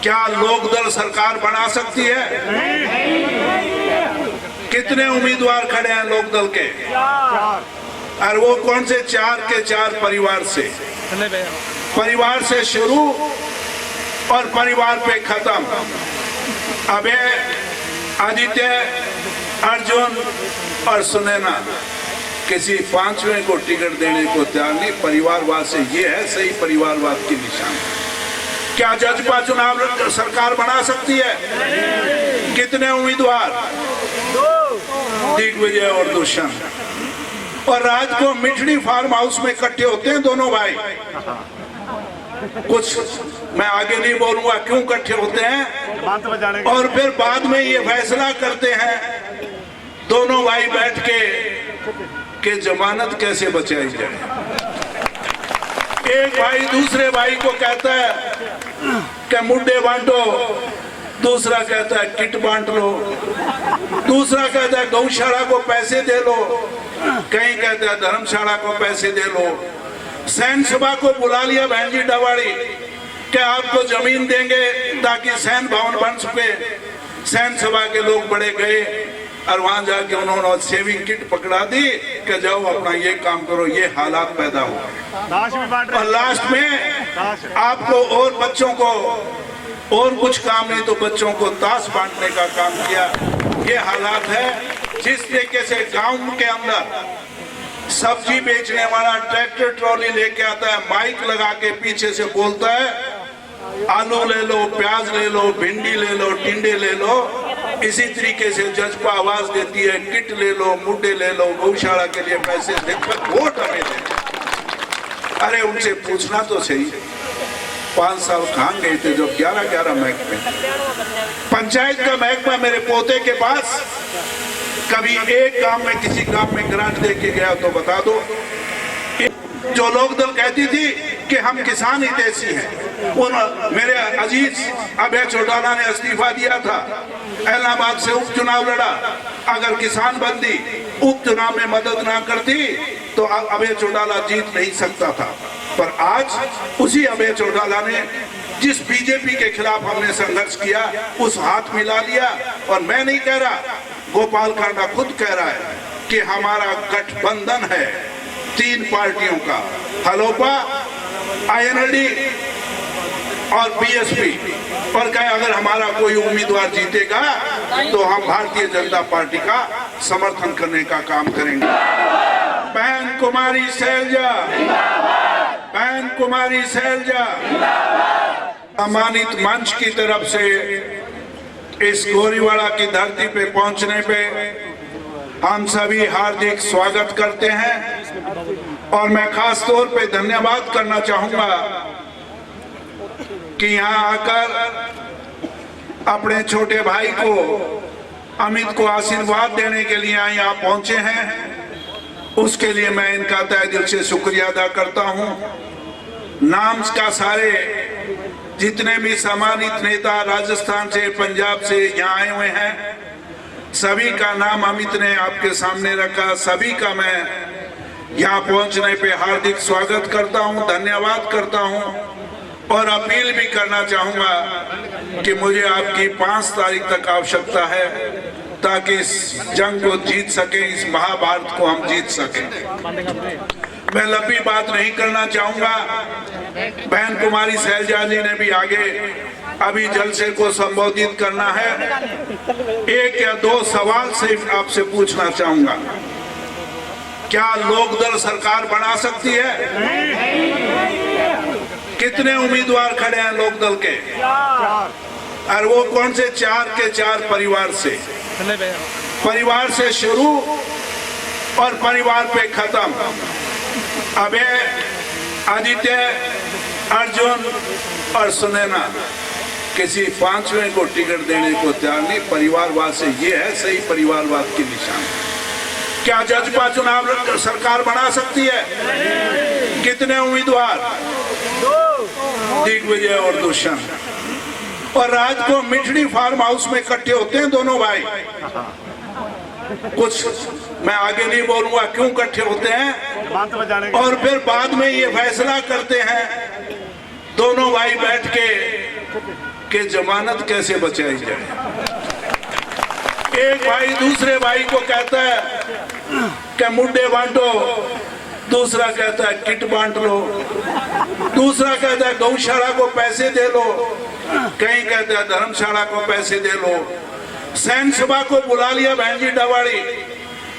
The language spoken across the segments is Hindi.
क्या लोकदल सरकार बना सकती है? कितने उम्मीदवार खड़े हैं लोकदल के? और वो कौन से? 4 के 4 परिवार से। परिवार से शुरू और परिवार पे खत्म। अभय, आदित्य, अर्जुन और सुनैना किसी 5वें को टिकट देने को तैयार नहीं। परिवारवाद से ये है सही परिवारवाद की निशान। क्या जजपा चुनाव सरकार बना सकती है? कितने उम्मीदवार? दिग्विजय और दुष्यंत। और रात को मिठड़ी फार्म हाउस में इकट्ठे होते हैं दोनों भाई। कुछ मैं आगे नहीं बोलूंगा क्यों इकट्ठे होते हैं, और फिर बाद में ये फैसला करते हैं दोनों भाई बैठ के जमानत कैसे बचाई जाए। एक भाई दूसरे भाई को कहता है कि मुड्डे बांटो, दूसरा कहता है किट बांट लो, दूसरा कहता है गौशाला को पैसे दे लो, कहीं कहता है धर्मशाला को पैसे दे लो। सैन सभा को बुला लिया बहन जी डवाड़ी कि आपको जमीन देंगे ताकि सैन भवन बन सके। सैन सभा के लोग बड़े गए और वहां जाके उन्होंने सेविंग किट पकड़ा दी कि जाओ अपना ये काम करो। ये हालात पैदा हुए और लास्ट में आपको और बच्चों को और कुछ काम नहीं तो बच्चों को ताश बांटने का काम किया। ये हालात है। जिस तरीके से गांव के अंदर सब्जी बेचने वाला ट्रैक्टर ट्रॉली लेके आता है, माइक लगा के पीछे से बोलता है आलू ले लो, प्याज ले लो, भिंडी ले लो, टिंडे ले लो। इसी तरीके से जजपा आवाज देती है किट ले लो, मुड्डे ले लो, गौशाला के लिए पैसे वोट हमें दे। अरे उनसे पूछना तो सही, 5 साल कहाँ गए थे जो 11 महकमे, पंचायत का महकमा मेरे पोते के पास, कभी एक काम में किसी काम में ग्रांट दे के गया तो बता दो। जो लोकदल कहती थी कि हम किसान हितैषी हैं, उन मेरे अजीज अभय चौटाला ने इस्तीफा दिया था, इलाहाबाद से उपचुनाव लड़ा। अगर किसान बंदी उपचुनाव में मदद ना करती तो अभय चौटाला जीत नहीं सकता था। पर आज उसी अभय चौटाला ने जिस बीजेपी के खिलाफ हमने संघर्ष किया उस हाथ मिला लिया। और मैं नहीं कह रहा, गोपाल कांडा खुद कह रहा है कि हमारा गठबंधन है 3 पार्टियों का, हलोपा, आईएनएलडी और बीएसपी। और कहे अगर हमारा कोई उम्मीदवार जीतेगा तो हम भारतीय जनता पार्टी का समर्थन करने का काम करेंगे। बहन कुमारी शैलजा, बहन कुमारी शैलजा, सम्मानित मंच की तरफ से इस गोरीवाड़ा की धरती पे पहुंचने पे हम सभी हार्दिक स्वागत करते हैं। और मैं खास तौर पे धन्यवाद करना चाहूंगा कि यहाँ आकर अपने छोटे भाई को, अमित को आशीर्वाद देने के लिए यहाँ पहुंचे हैं। उसके लिए मैं इनका तहे दिल से शुक्रिया अदा करता हूँ। नाम का सारे जितने भी सम्मानित नेता राजस्थान से, पंजाब से यहाँ आए हुए हैं, सभी का नाम अमित ने आपके सामने रखा। सभी का मैं यहाँ पहुंचने पे हार्दिक स्वागत करता हूँ, धन्यवाद करता हूँ। और अपील भी करना चाहूंगा कि मुझे आपकी 5 तारीख तक आवश्यकता है ताकि इस जंग को जीत सके, इस महाभारत को हम जीत सके। मैं लंबी बात नहीं करना चाहूंगा। बहन कुमारी शैलजा जी ने भी आगे अभी जलसे को संबोधित करना है। 1 या 2 सवाल से आपसे पूछना चाहूंगा, क्या लोकदल सरकार बना सकती है? कितने उम्मीदवार खड़े हैं लोकदल के? और वो कौन से? 4 के 4 परिवार से। परिवार से शुरू और परिवार पे खत्म। अभय, आदित्य, अर्जुन और सुनैना किसी 5वें को टिकट देने को तैयार नहीं। परिवारवाद से ये है सही परिवारवाद की निशान। क्या जजपा चुनाव सरकार बना सकती है? कितने उम्मीदवार? दिग्विजय और दुष्यंत। और रात को मिठड़ी फार्म हाउस में इकट्ठे होते हैं दोनों भाई। कुछ मैं आगे नहीं बोलूंगा क्यों इकट्ठे होते हैं, और फिर बाद में ये फैसला करते हैं दोनों भाई बैठ कि जमानत कैसे बचाई जाए। एक भाई दूसरे भाई को कहता है कि मुड्डे बांटो, दूसरा कहता है किट बांट लो, दूसरा कहता है गौशाला को पैसे दे लो, कहीं कहता है धर्मशाला को पैसे दे लो। सैन सभा को बुला लिया बहन जी डवाड़ी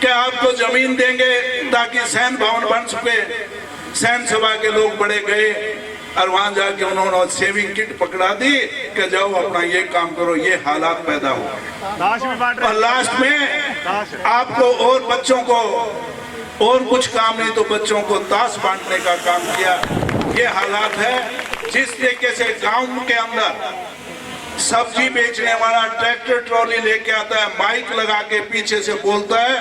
कि आपको जमीन देंगे ताकि सैन भवन बन सके। सैन सभा के लोग बड़े गए और वहां जाके उन्होंने सेविंग किट पकड़ा दी कि जाओ अपना ये काम करो। ये हालात पैदा हुए और लास्ट में आपको और बच्चों को और कुछ काम नहीं तो बच्चों को ताश बांटने का काम किया। ये हालात है। जिस तरीके से गांव के अंदर सब्जी बेचने वाला ट्रैक्टर ट्रॉली लेके आता है, माइक लगा के पीछे से बोलता है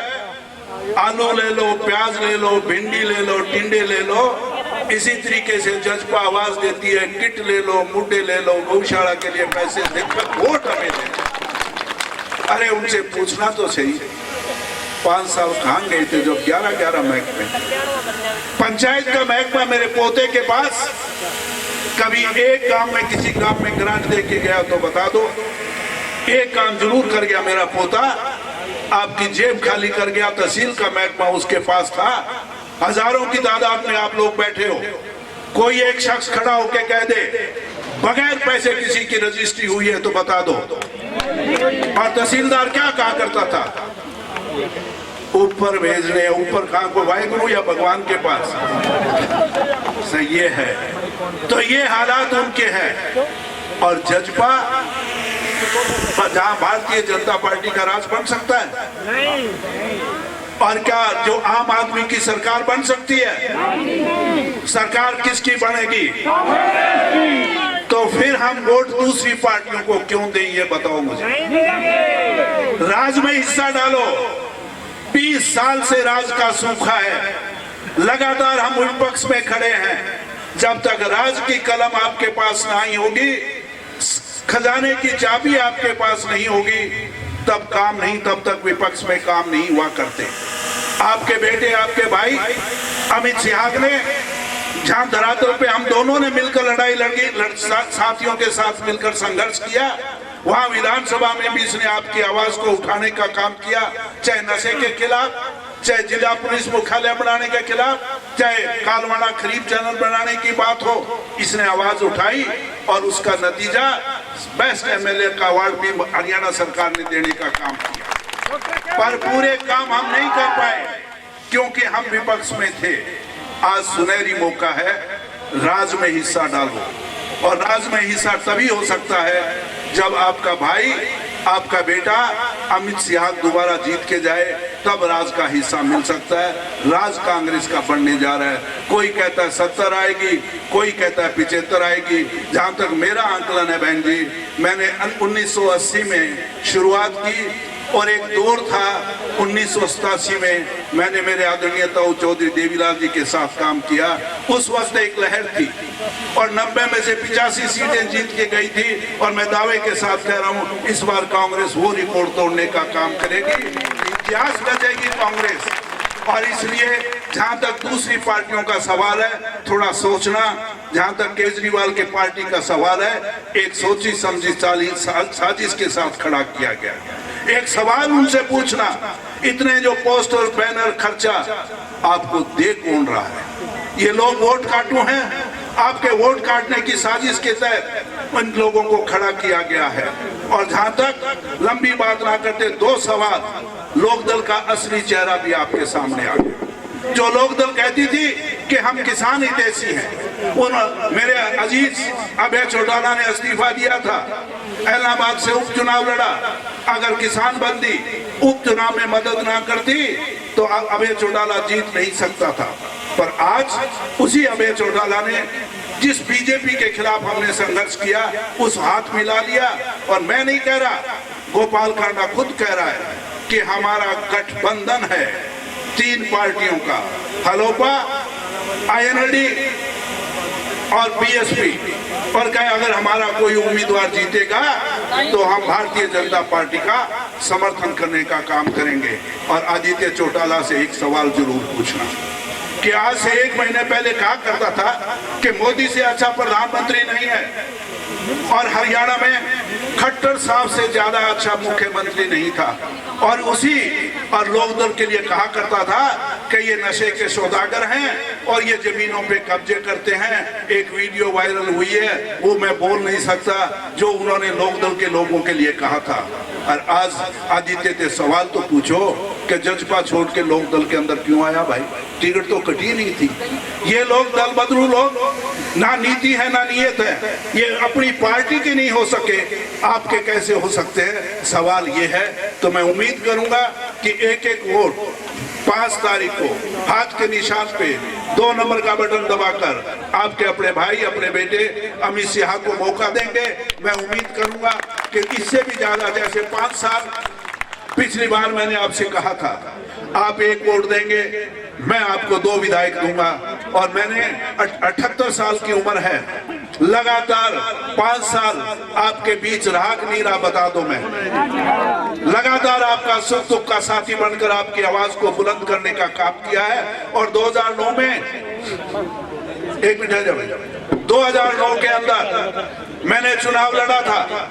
आलू ले लो, प्याज ले लो, भिंडी ले लो, टिंडे ले लो, इसी तरीके से जज्बा आवाज देती है किट ले लो, मुड्डे ले लो, गौशाला के लिए पैसे देकर वोट हमें दे। अरे उनसे पूछना तो सही, 5 साल कहाँ गए थे जब 11 महकमे, पंचायत का महकमा मेरे पोते के पास, कभी एक काम में किसी काम में ग्रांट दे के गया तो बता दो। एक काम जरूर कर गया मेरा पोता, आपकी जेब खाली कर गया। तहसील का महकमा उसके पास था, हजारों की तादाद में आप लोग बैठे हो, कोई एक शख्स खड़ा होके कह दे बगैर पैसे किसी की रजिस्ट्री हुई है तो बता दो। और तहसीलदार क्या कहा करता था, ऊपर भेजने, ऊपर कहां को, वाहिगुरु या भगवान के पास। सही ये है। तो ये हालात उनके हैं और जज्बा जहां भारतीय जनता पार्टी का राज बन सकता है नहीं। और क्या जो आम आदमी की सरकार बन सकती है? सरकार किसकी बनेगी? तो फिर हम वोट दूसरी पार्टियों को क्यों दें, ये बताओ मुझे। राज में हिस्सा डालो। 20 साल से राज का सूखा है, लगातार हम विपक्ष में खड़े हैं। जब तक राज की कलम आपके पास नहीं होगी, खजाने की चाबी आपके पास नहीं होगी, तब काम नहीं, तब तक विपक्ष में काम नहीं हुआ करते। आपके बेटे, आपके भाई अमित सिहाग ने जहां धरातल पे हम दोनों ने मिलकर लड़ाई लड़ी, साथियों के साथ मिलकर संघर्ष किया, वहां विधानसभा में भी इसने आपकी आवाज को उठाने का काम किया। चाहे नशे के खिलाफ, चाहे जिला पुलिस मुख्यालय बनाने के खिलाफ, चाहे कालवाड़ा खरीद चैनल बनाने की बात हो, इसने आवाज उठाई और उसका नतीजा बेस्ट एमएलए का अवार्ड भी हरियाणा सरकार ने देने का काम किया। पर पूरे काम हम नहीं कर पाए क्योंकि हम विपक्ष में थे। आज सुनहरी मौका है, राज में हिस्सा डालो। और राज में हिस्सा तभी हो सकता है जब आपका भाई, आपका बेटा अमित सिहाग दोबारा जीत के जाए, तब राज का हिस्सा मिल सकता है। राज कांग्रेस का बनने जा रहा है। कोई कहता है 70 आएगी, कोई कहता है 75 आएगी। जहां तक मेरा आंकलन है बहन जी, मैंने 1980 में शुरुआत की और एक दौर था 1987 में मैंने मेरे आदरणीय ताऊ चौधरी देवीलाल जी के साथ काम किया। उस वक्त एक लहर थी और 90 में से 85 सीटें जीत के गई थी। और मैं दावे के साथ कह रहा हूं, इस बार कांग्रेस वो रिकॉर्ड तोड़ने का काम करेगी, इतिहास रचेगी कांग्रेस। और इसलिए जहां तक दूसरी पार्टियों का सवाल है, थोड़ा सोचना। जहां तक केजरीवाल के पार्टी का सवाल है, एक सोची समझी साजिश के साथ खड़ा किया गया। एक सवाल उनसे पूछना, इतने जो पोस्टर बैनर खर्चा आपको दे कौन रहा है? ये लोग वोट काटू हैं, आपके वोट काटने की साजिश के तहत उन लोगों को खड़ा किया गया है। और जहां तक लंबी बात ना करते, 2 सवाल, लोकदल का असली चेहरा भी आपके सामने आ गया। जो लोकदल कहती थी कि हम किसान हितैषी हैं, उन मेरे अजीज अभय चौटाला ने इस्तीफा दिया था, इलाहाबाद से उपचुनाव लड़ा। अगर किसान बंदी उपचुनाव में मदद ना करती तो अभय चौटाला जीत नहीं सकता था। पर आज उसी अभय चौटाला ने जिस बीजेपी के खिलाफ हमने संघर्ष किया, उस हाथ मिला लिया। और मैं नहीं कह रहा, गोपाल कांडा खुद कह रहा है कि हमारा गठबंधन है 3 पार्टियों का, हलोपा, आईएनएलडी और बीएसपी। और कहे अगर हमारा कोई उम्मीदवार जीतेगा तो हम भारतीय जनता पार्टी का समर्थन करने का काम करेंगे। और आदित्य चौटाला से एक सवाल जरूर पूछना कि आज से 1 महीने पहले कहा करता था कि मोदी से अच्छा प्रधानमंत्री नहीं है। और हरियाणा में खट्टर साहब से ज्यादा अच्छा मुख्यमंत्री नहीं था। और उसी और लोकदल के लिए कहा करता था कि ये नशे के सौदागर हैं और ये जमीनों पे कब्जे करते हैं। एक वीडियो वायरल हुई है, वो मैं बोल नहीं सकता, जो उन्होंने लोकदल के लोगों के लिए कहा था। और आज आदित्य से सवाल तो पूछो कि जजपा छोड़ के लोकदल के अंदर क्यों आया भाई? टिकट तो कटी नहीं थी। ये लोग दल बदलू लोग, ना नीति है ना नियत है, ये अपनी पार्टी के नहीं हो सके, आपके कैसे हो सकते हैं? सवाल ये है। तो मैं उम्मीद करूंगा कि एक एक वोट 5 तारीख को हाथ के निशान पे 2 नंबर का बटन दबाकर आपके अपने भाई, अपने बेटे अमित शाह को मौका देंगे। मैं उम्मीद करूंगा कि इससे भी ज्यादा, जैसे 5 साल पिछली बार मैंने आपसे कहा था, आप 1 वोट देंगे, मैं आपको 2 विधायक दूंगा। और मैंने 78 साल की उम्र है, लगातार 5 साल आपके बीच रहा कि नहीं रहा बता दो। मैं लगातार आपका सुख दुख का साथी बनकर आपकी आवाज को बुलंद करने का काम किया है। और 2009 में, एक मिनट जब 2009 के अंदर मैंने चुनाव लड़ा था,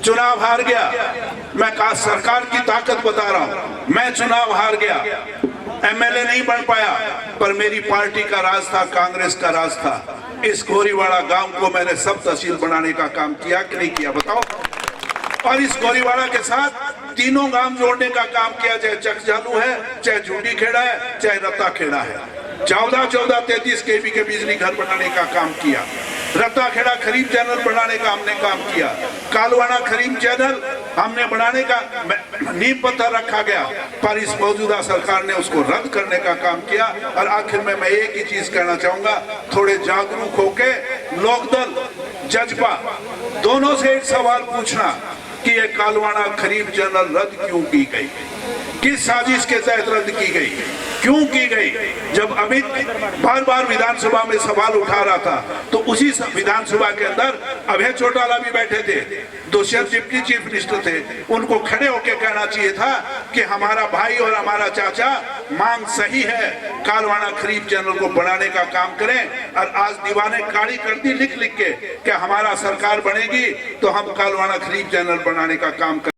चुनाव हार गया। मैं सरकार की ताकत बता रहा हूं, मैं चुनाव हार गया, एमएलए नहीं बन पाया, पर मेरी पार्टी का राज था, कांग्रेस का राज था। इस गोरीवाड़ा गांव को मैंने सब तहसील बनाने का काम किया कि नहीं किया बताओ? और इस गोरीवाड़ा के साथ 3 गांव जोड़ने का काम किया, चाहे चकजालू है, चाहे झूठी खेड़ा है, चाहे रत्ता खेड़ा है। 14 33 केवी के बिजली घर बनाने का काम किया। रत्ता खेड़ा खरीफ चैनल बनाने का हमने काम किया। कालवाड़ा खरीफ चैनल हमने बनाने का नींव पत्थर रखा गया, पर इस मौजूदा सरकार ने उसको रद्द करने का काम किया। और आखिर में मैं एक ही चीज कहना चाहूंगा, थोड़े जागरूक होके लोकदल, जजपा दोनों से एक सवाल पूछना कि ये कालवाड़ा खरीफ चैनल रद्द क्यों की गई, किस साजिश के तहत रद्द की गई, क्यों की गई? जब अमित बार बार विधानसभा में सवाल उठा रहा था, तो उसी विधानसभा के अंदर अभय चौटाला भी बैठे थे, दुष्यंत डिप्टी चीफ मिनिस्टर थे। उनको खड़े होकर कहना चाहिए था कि हमारा भाई और हमारा चाचा मांग सही है, कालवाड़ा खरीफ चैनल को बढ़ाने का काम करें। और आज दीवाने काली कर दी लिख लिख के कि हमारा सरकार बनेगी तो हम कालवाड़ा खरीफ चैनल बनाने का काम करें।